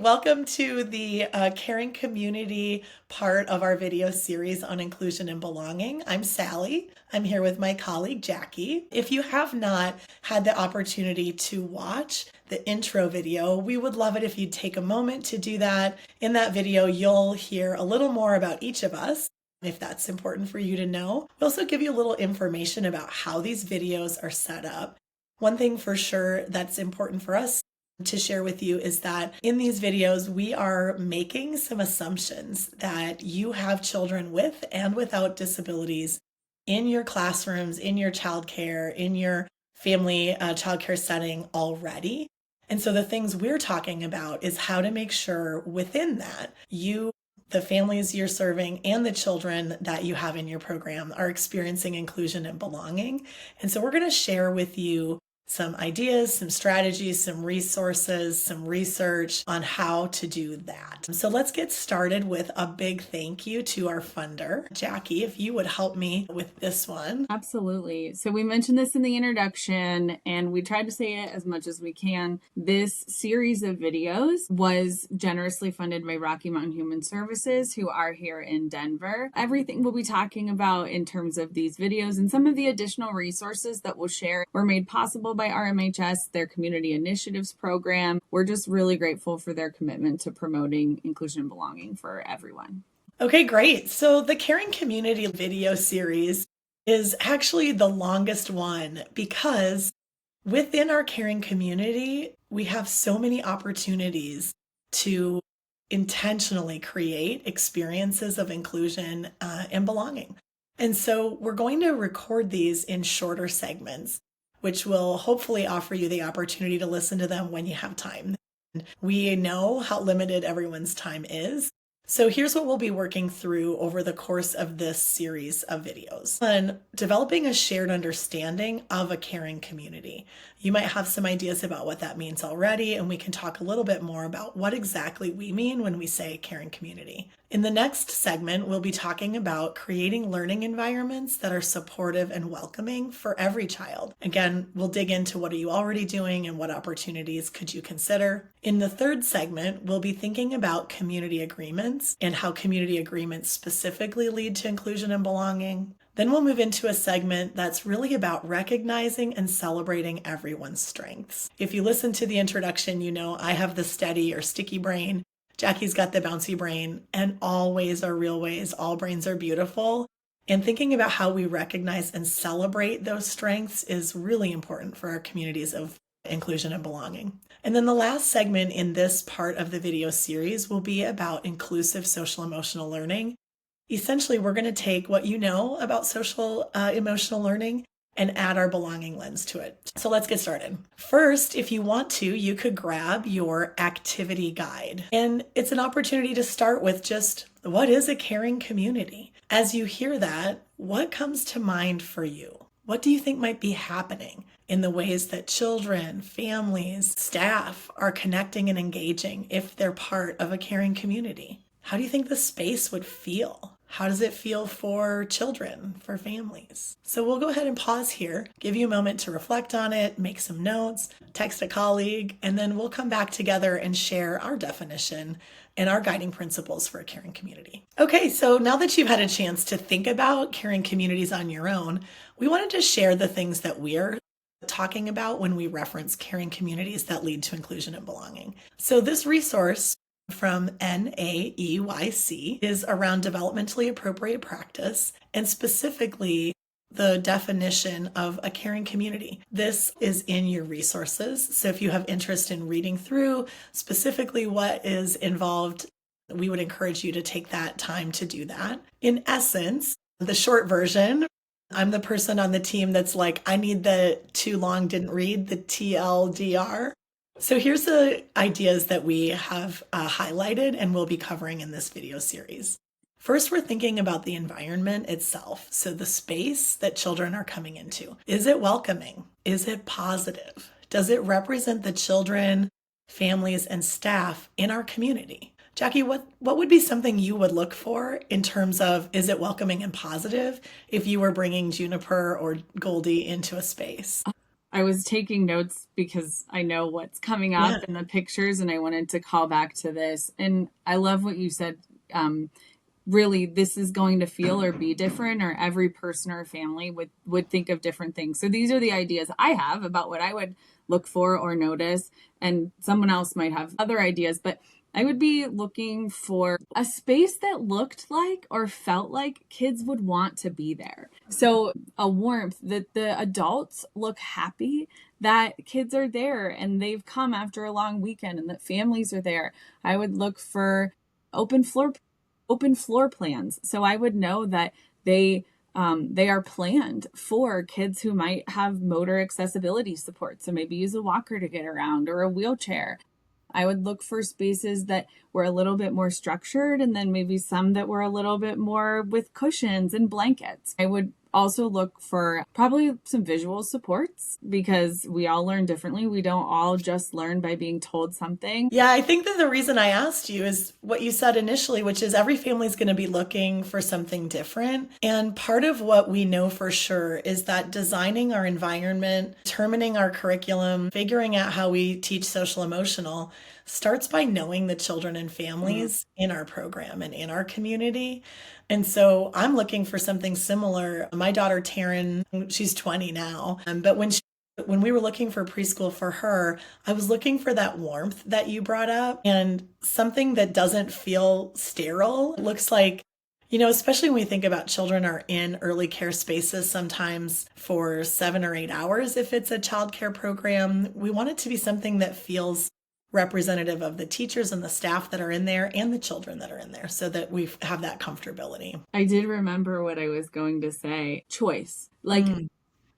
Welcome to the Caring Community part of our video series on inclusion and belonging. I'm Sally. I'm here with my colleague Jackie. If you have not had the opportunity to watch the intro video, we would love it if you'd take a moment to do that. In that video, you'll hear a little more about each of us, if that's important for you to know. We also give you a little information about how these videos are set up. One thing for sure that's important for us to share with you is that in these videos, we are making some assumptions that you have children with and without disabilities in your classrooms, in your childcare, in your family childcare setting already. And so the things we're talking about is how to make sure within that you, the families you're serving, and the children that you have in your program are experiencing inclusion and belonging. And so we're going to share with you some ideas, some strategies, some resources, some research on how to do that. So let's get started with a big thank you to our funder. Jackie, if you would help me with this one. Absolutely. So we mentioned this in the introduction and we tried to say it as much as we can. This series of videos was generously funded by Rocky Mountain Human Services, who are here in Denver. Everything we'll be talking about in terms of these videos and some of the additional resources that we'll share were made possible by RMHS, their Community Initiatives program. We're just really grateful for their commitment to promoting inclusion and belonging for everyone. Okay, great. So the Caring Community video series is actually the longest one because within our caring community, we have so many opportunities to intentionally create experiences of inclusion and belonging. And so we're going to record these in shorter segments, which will hopefully offer you the opportunity to listen to them when you have time. We know how limited everyone's time is. So here's what we'll be working through over the course of this series of videos. On developing a shared understanding of a caring community. You might have some ideas about what that means already, and we can talk a little bit more about what exactly we mean when we say caring community. In the next segment, we'll be talking about creating learning environments that are supportive and welcoming for every child. Again, we'll dig into what are you already doing and what opportunities could you consider. In the third segment, we'll be thinking about community agreements and how community agreements specifically lead to inclusion and belonging. Then we'll move into a segment that's really about recognizing and celebrating everyone's strengths. If you listen to the introduction, you know I have the steady or sticky brain. Jackie's got the bouncy brain, and all ways are real ways. All brains are beautiful. And thinking about how we recognize and celebrate those strengths is really important for our communities of inclusion and belonging. And then the last segment in this part of the video series will be about inclusive social emotional learning. Essentially, we're going to take what you know about social emotional learning and add our belonging lens to it. So let's get started. First, if you want to, you could grab your activity guide. And it's an opportunity to start with just what is a caring community? As you hear that, what comes to mind for you? What do you think might be happening in the ways that children, families, staff are connecting and engaging if they're part of a caring community? How do you think the space would feel? How does it feel for children, for families? So we'll go ahead and pause here, give you a moment to reflect on it, make some notes, text a colleague, and then we'll come back together and share our definition and our guiding principles for a caring community. Okay, so now that you've had a chance to think about caring communities on your own, we wanted to share the things that we're talking about when we reference caring communities that lead to inclusion and belonging. So this resource from NAEYC is around developmentally appropriate practice and specifically the definition of a caring community. This is in your resources. So if you have interest in reading through specifically what is involved, we would encourage you to take that time to do that. In essence, the short version, I'm the person on the team that's like, I need the too long didn't read, the TLDR. So here's the ideas that we have highlighted and we'll be covering in this video series. First, we're thinking about the environment itself. So the space that children are coming into. Is it welcoming? Is it positive? Does it represent the children, families, and staff in our community? Jackie, what would be something you would look for in terms of is it welcoming and positive if you were bringing Juniper or Goldie into a space? I was taking notes because I know what's coming Yeah. up in the pictures, and I wanted to call back to this. And I love what you said. Really, this is going to feel or be different, or every person or family would think of different things. So these are the ideas I have about what I would look for or notice, and someone else might have other ideas, but I would be looking for a space that looked like or felt like kids would want to be there. So a warmth that the adults look happy that kids are there and they've come after a long weekend and that families are there. I would look for open floor open floor plans. So I would know that they are planned for kids who might have motor accessibility support. So maybe use a walker to get around or a wheelchair. I would look for spaces that were a little bit more structured, and then maybe some that were a little bit more with cushions and blankets. I would also look for probably some visual supports because we all learn differently. We don't all just learn by being told something. Yeah, I think that the reason I asked you is what you said initially, which is every family is going to be looking for something different. And part of what we know for sure is that designing our environment, determining our curriculum, figuring out how we teach social emotional starts by knowing the children and families in our program and in our community. And so I'm looking for something similar. My daughter Taryn, she's 20 now, but when we were looking for preschool for her, I was looking for that warmth that you brought up and something that doesn't feel sterile. It looks like, especially when we think about children are in early care spaces sometimes for 7 or 8 hours. If it's a childcare program, we want it to be something that feels representative of the teachers and the staff that are in there and the children that are in there so that we have that comfortability. I did remember what I was going to say. Choice. Like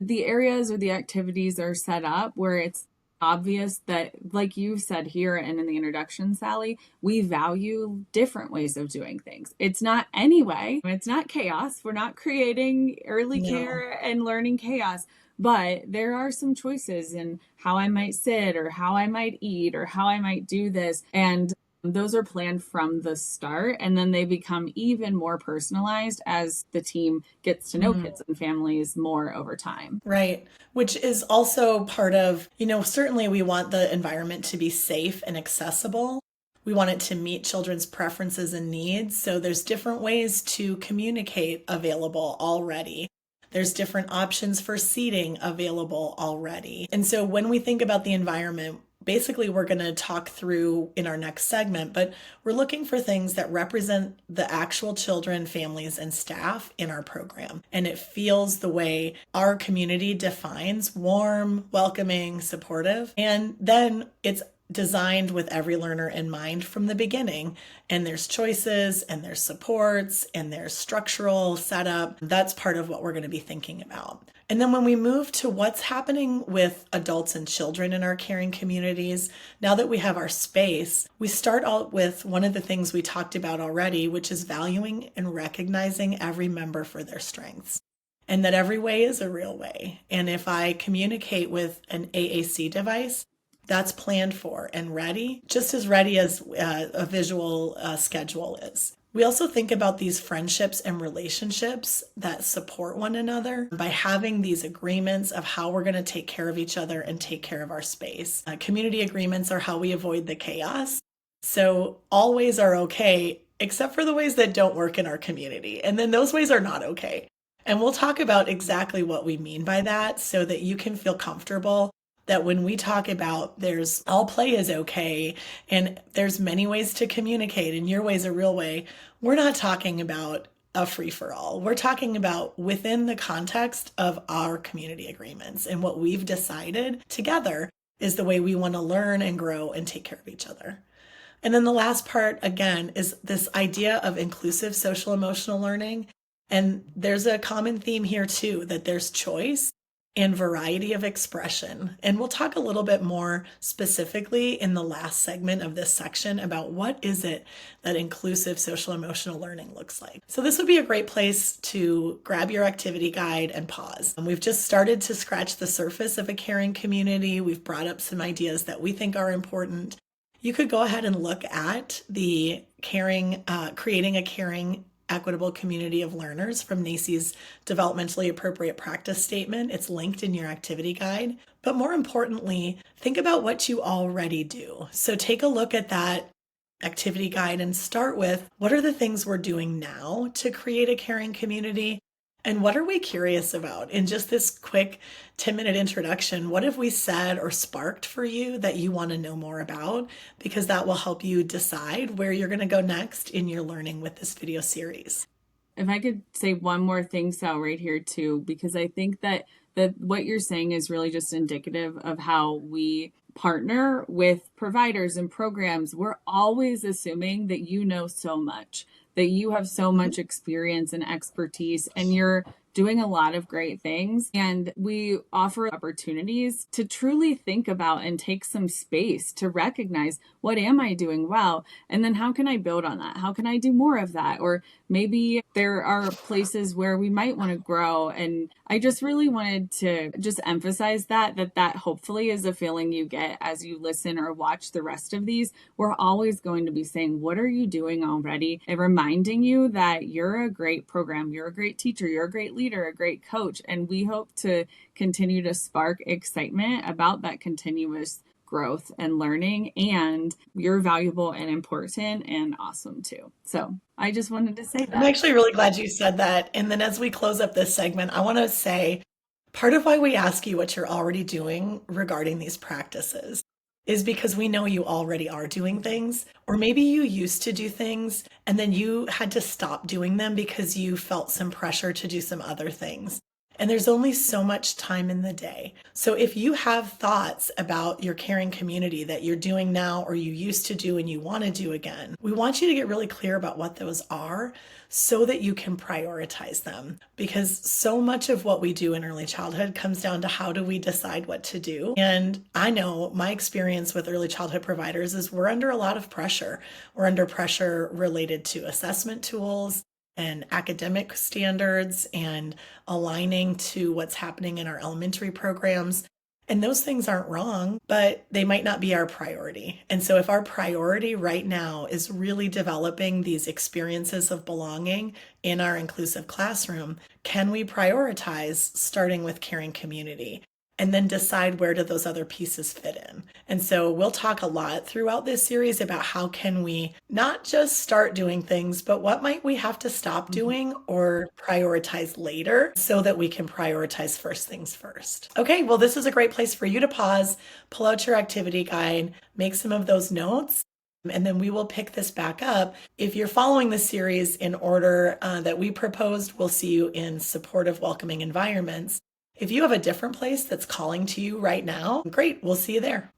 the areas or the activities are set up where it's obvious that, like you said here and in the introduction, Sally, we value different ways of doing things. It's not anyway, it's not chaos. We're not creating early care and learning chaos. But there are some choices in how I might sit or how I might eat or how I might do this. And those are planned from the start, and then they become even more personalized as the team gets to know kids and families more over time. Right. Which is also part of, certainly we want the environment to be safe and accessible. We want it to meet children's preferences and needs. So there's different ways to communicate available already. There's different options for seating available already. And so when we think about the environment, basically we're going to talk through in our next segment, but we're looking for things that represent the actual children, families, and staff in our program. And it feels the way our community defines warm, welcoming, supportive. And then it's designed with every learner in mind from the beginning. And there's choices and there's supports and there's structural setup. That's part of what we're going to be thinking about. And then when we move to what's happening with adults and children in our caring communities, now that we have our space, we start out with one of the things we talked about already, which is valuing and recognizing every member for their strengths. And that every way is a real way. And if I communicate with an AAC device, that's planned for and ready, just as ready as a visual schedule is. We also think about these friendships and relationships that support one another by having these agreements of how we're going to take care of each other and take care of our space. Community agreements are how we avoid the chaos. So all ways are okay, except for the ways that don't work in our community. And then those ways are not okay. And we'll talk about exactly what we mean by that so that you can feel comfortable that when we talk about there's all play is okay and there's many ways to communicate and your way is a real way, we're not talking about a free-for-all. We're talking about within the context of our community agreements, and what we've decided together is the way we want to learn and grow and take care of each other. And then the last part, again, is this idea of inclusive social emotional learning. And there's a common theme here too, that there's choice and variety of expression. And we'll talk a little bit more specifically in the last segment of this section about what is it that inclusive social emotional learning looks like. So this would be a great place to grab your activity guide and pause. And we've just started to scratch the surface of a caring community. We've brought up some ideas that we think are important. You could go ahead and look at the creating a caring equitable community of learners from NAEYC's developmentally appropriate practice statement. It's linked in your activity guide. But more importantly, think about what you already do. So take a look at that activity guide and start with, what are the things we're doing now to create a caring community? And what are we curious about? In just this quick 10-minute introduction, what have we said or sparked for you that you want to know more about? Because that will help you decide where you're going to go next in your learning with this video series. If I could say one more thing, Sal, right here too, because I think that what you're saying is really just indicative of how we partner with providers and programs. We're always assuming that you know so much, that you have so much experience and expertise, and you're doing a lot of great things. And we offer opportunities to truly think about and take some space to recognize, what am I doing well? And then how can I build on that? How can I do more of that? Or maybe there are places where we might want to grow. And I just really wanted to just emphasize that hopefully is a feeling you get as you listen or watch the rest of these. We're always going to be saying, what are you doing already? And reminding you that you're a great program, you're a great teacher, you're a great leader, a great coach. And we hope to continue to spark excitement about that continuous growth and learning, and you're valuable and important and awesome too. So I just wanted to say that. I'm actually really glad you said that. And then as we close up this segment, I want to say part of why we ask you what you're already doing regarding these practices is because we know you already are doing things, or maybe you used to do things and then you had to stop doing them because you felt some pressure to do some other things. And there's only so much time in the day. So if you have thoughts about your caring community that you're doing now or you used to do and you want to do again, we want you to get really clear about what those are so that you can prioritize them. Because so much of what we do in early childhood comes down to, how do we decide what to do? And I know my experience with early childhood providers is we're under a lot of pressure. We're under pressure related to assessment tools and academic standards and aligning to what's happening in our elementary programs. And those things aren't wrong, but they might not be our priority. And so if our priority right now is really developing these experiences of belonging in our inclusive classroom, can we prioritize starting with caring community? And then decide, where do those other pieces fit in? And so we'll talk a lot throughout this series about how can we not just start doing things, but what might we have to stop doing or prioritize later so that we can prioritize first things first. Okay, well, this is a great place for you to pause, pull out your activity guide, make some of those notes, and then we will pick this back up. If you're following the series in order that we proposed, we'll see you in supportive, welcoming environments. If you have a different place that's calling to you right now, great, we'll see you there.